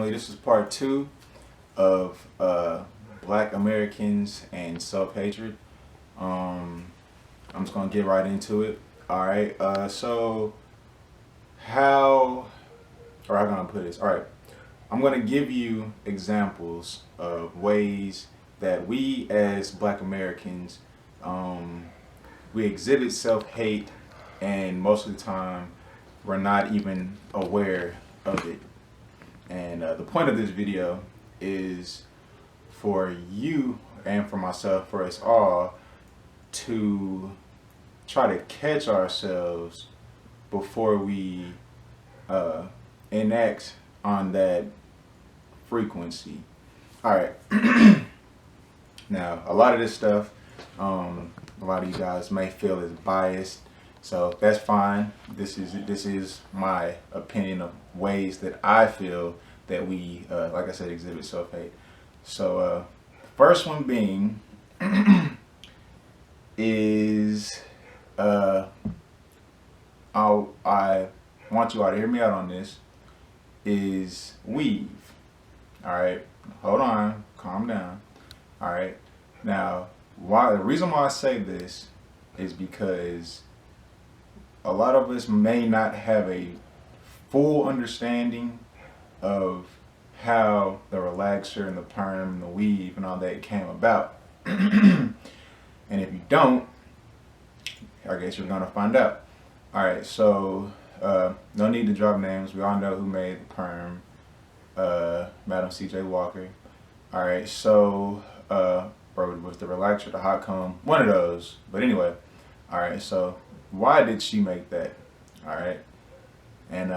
family. This is part two of Black Americans and self-hatred. I'm just gonna get right into it. All right. So how, or how can I put this? All right. I'm gonna give you examples of ways that we as Black Americans we exhibit self-hate, and most of the time we're not even aware of it. And the point of this video is for you and for myself, for us all, to try to catch ourselves before we enact on that frequency. All right. Now, a lot of this stuff, a lot of you guys may feel is biased, so that's fine. This is my opinion of ways that I feel that we, like I said, exhibit self-hate. So, first one being is I want you all to hear me out on this. Is weave. All right, hold on, calm down. All right, now the reason why I say this is because a lot of us may not have a full understanding of how the relaxer and the perm and the weave and all that came about. And if you don't, I guess you're gonna find out. All right, so no need to drop names. We all know who made the perm, Madam C.J. Walker. All right, so or was the relaxer, the hot comb, one of those. But anyway, all right, so why did she make that? All right, and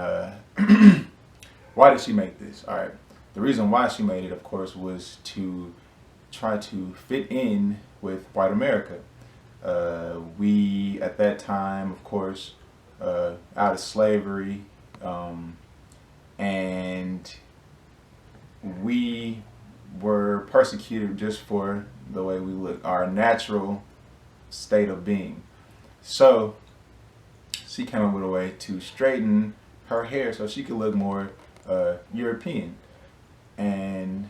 why did she make this? All right, the reason why she made it, of course, was to try to fit in with white America. We, at that time, of course, out of slavery, and we were persecuted just for the way we look, our natural state of being. So she came up with a way to straighten her hair so she could look more European. And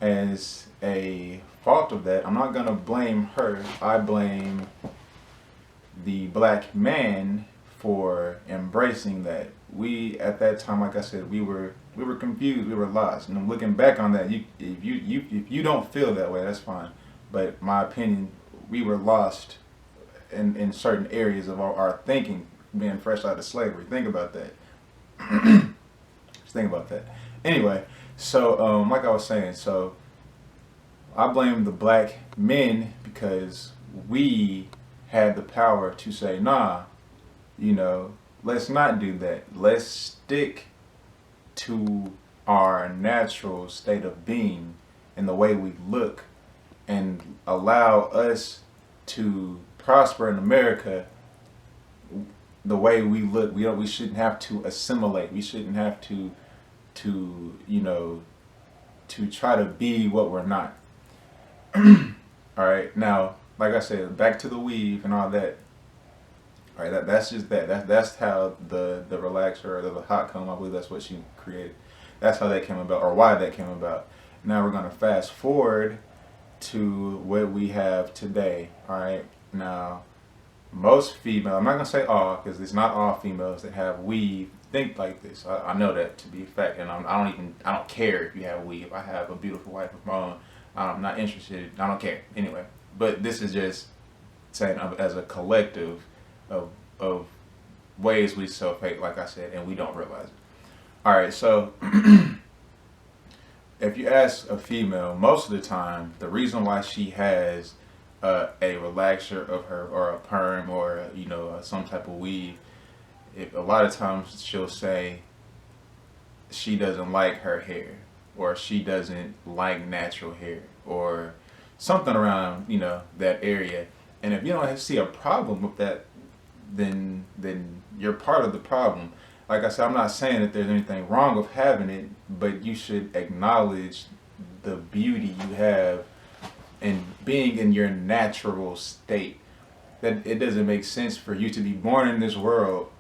as a fault of that, I'm not gonna blame her. I blame the black man for embracing that. We, at that time, like I said, we were confused, we were lost. And I'm looking back on that, if you don't feel that way, that's fine. But my opinion, we were lost in certain areas of our thinking, being fresh out of slavery. Think about that. Just think about that. Anyway, so like I was saying, so I blame the black men because we had the power to say, nah, let's not do that. Let's stick to our natural state of being and the way we look, and allow us to prosper in America the way we look. We shouldn't have to assimilate. We shouldn't have to try to be what we're not. All right, now, like I said, back to the weave and all that. All right, that's just that. That's how the relaxer or the hot comb, I believe that's what she created. That's how that came about, or why that came about. Now we're gonna fast forward to what we have today. All right, now most female, I'm not gonna say all, because it's not all females that have weave think like this. I know that to be a fact, and I don't care if you have weave. I have a beautiful wife of my own. I'm not interested. I don't care anyway. But this is just saying as a collective of ways we self-hate, like I said, and we don't realize it. All right, so if you ask a female, most of the time, the reason why she has a relaxer of her, or a perm, or some type of weave, a lot of times she'll say she doesn't like her hair, or she doesn't like natural hair, or something around that area. And if you don't see a problem with that, then you're part of the problem. Like I said, I'm not saying that there's anything wrong with having it, but you should acknowledge the beauty you have in being in your natural state. That it doesn't make sense for you to be born in this world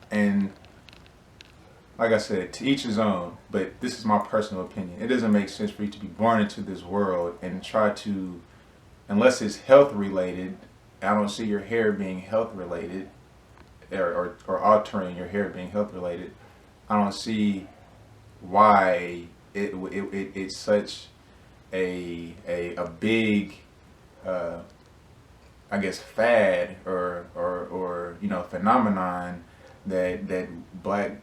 and like I said, to each his own, but this is my personal opinion. It doesn't make sense for you to be born into this world and try to, unless it's health related, I don't see your hair being health related, or altering your hair being health related. I don't see why it's such a big, I guess, fad or phenomenon that black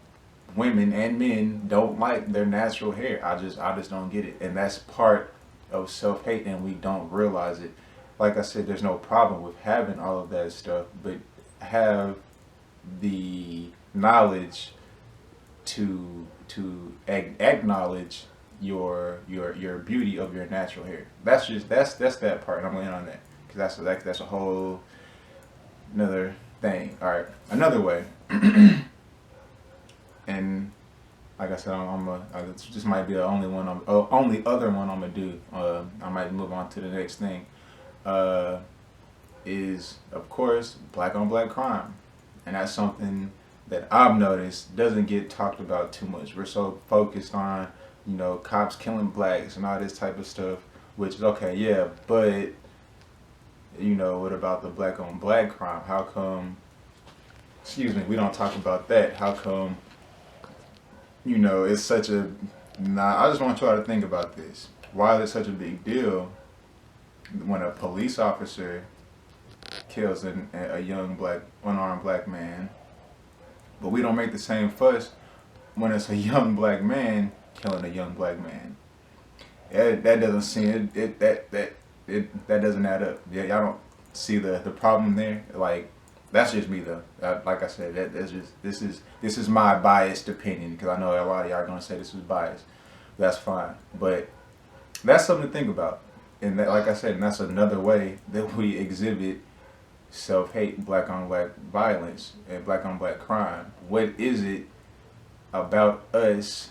women and men don't like their natural hair. I just don't get it, and that's part of self hate, and we don't realize it. Like I said, there's no problem with having all of that stuff, but have the knowledge to acknowledge your beauty of your natural hair. That's that part. And I'm laying on that because that's a whole another thing. All right, another way. And like I said, this might be the only other one I'm gonna do. I might move on to the next thing. Is of course black on black crime, and that's something that I've noticed doesn't get talked about too much. We're so focused on cops killing blacks and all this type of stuff, which is okay, yeah, but what about the black on black crime? How come? Excuse me, we don't talk about that. How come? It's such a. Nah, I just want y'all to think about this. Why is it such a big deal when a police officer kills a young black, unarmed black man, but we don't make the same fuss when it's a young black man killing a young black man? That doesn't seem that doesn't add up. Yeah, y'all don't see the problem there. Like, that's just me though. Like I said, that's just this is my biased opinion, because I know a lot of y'all are gonna say this is biased. That's fine, but that's something to think about. And that, like I said, and that's another way that we exhibit self-hate, black on black violence, and black on black crime. What is it about us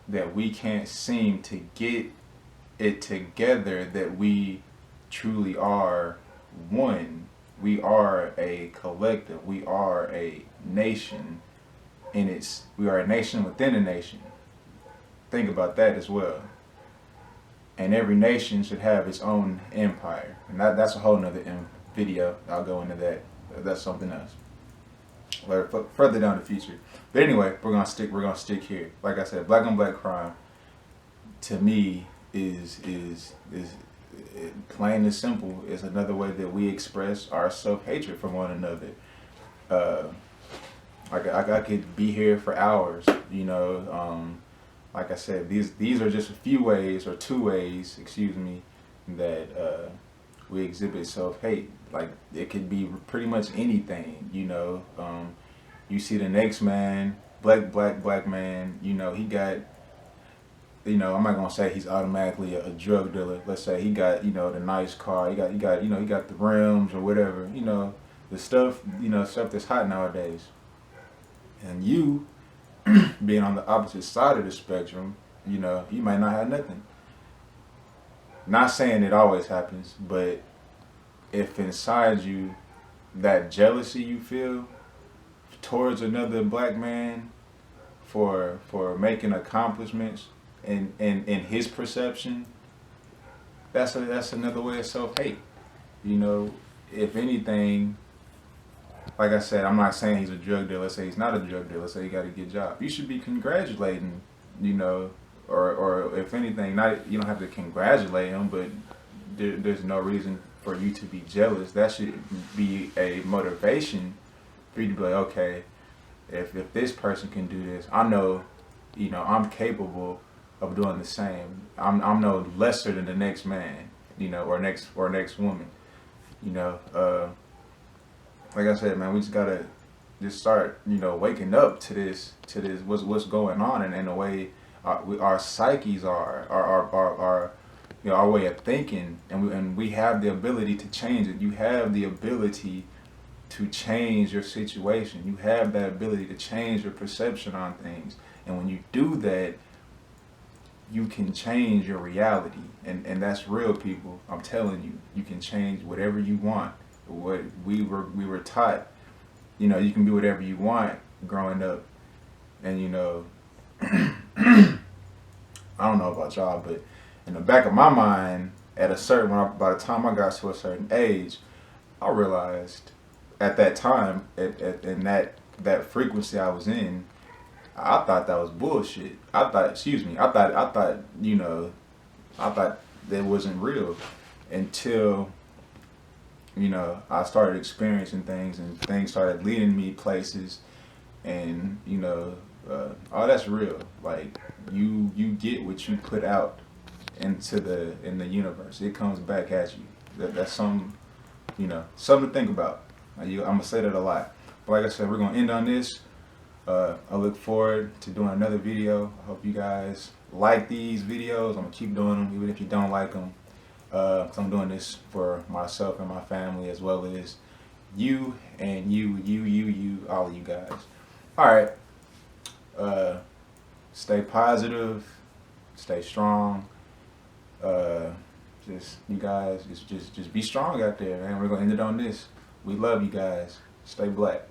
that we can't seem to get it together that we truly are one? We are a collective. We are a nation, and we are a nation within a nation. Think about that as well. And every nation should have its own empire, and that's a whole nother video. I'll go into that. That's something else further down the future. But anyway, we're gonna stick here. Like I said, black on black crime to me is plain and simple. Is another way that we express our self-hatred for one another. I could be here for hours. Like I said, these are just a few ways, or two ways, excuse me, that we exhibit self-hate. Like, it could be pretty much anything. You see the next man, black man. He got. I'm not gonna say he's automatically a drug dealer. Let's say he got the nice car. He got the rims or whatever. The stuff stuff that's hot nowadays. And you, being on the opposite side of the spectrum, you might not have nothing. Not saying it always happens, but if inside you that jealousy you feel towards another black man for making accomplishments in his perception, that's another way of self-hate. If anything, like I said, I'm not saying he's a drug dealer. Let's say he's not a drug dealer. Let's say he got a good job. You should be congratulating, or if anything, you don't have to congratulate him, but there's no reason for you to be jealous. That should be a motivation for you to be like, okay, if this person can do this, I know, I'm capable of doing the same. I'm no lesser than the next man, or next woman, Like I said, man, we just gotta just start, waking up to this what's going on, and in the way our psyches are, our way of thinking, and we have the ability to change it. You have the ability to change your situation. You have that ability to change your perception on things, and when you do that, you can change your reality, and that's real, people. I'm telling you, you can change whatever you want. What we were taught, you can be whatever you want growing up. And you know, I don't know about y'all, but in the back of my mind, at a certain by the time I got to a certain age, I realized at that time, in that frequency I was in, I thought that was bullshit. I thought, you know, I thought that wasn't real until, you know, I started experiencing things and things started leading me places, and you know, oh, that's real. Like you get what you put out into in the universe. It comes back at you. That's something, you know, something to think about. I'm gonna say that a lot. But like I said, we're gonna end on this. I look forward to doing another video. I hope you guys like these videos. I'm gonna keep doing them even if you don't like them. 'Cause I'm doing this for myself and my family, as well as you and you, all of you guys. All right. Stay positive. Stay strong. Just you guys, just be strong out there, man. We're gonna end it on this. We love you guys. Stay black.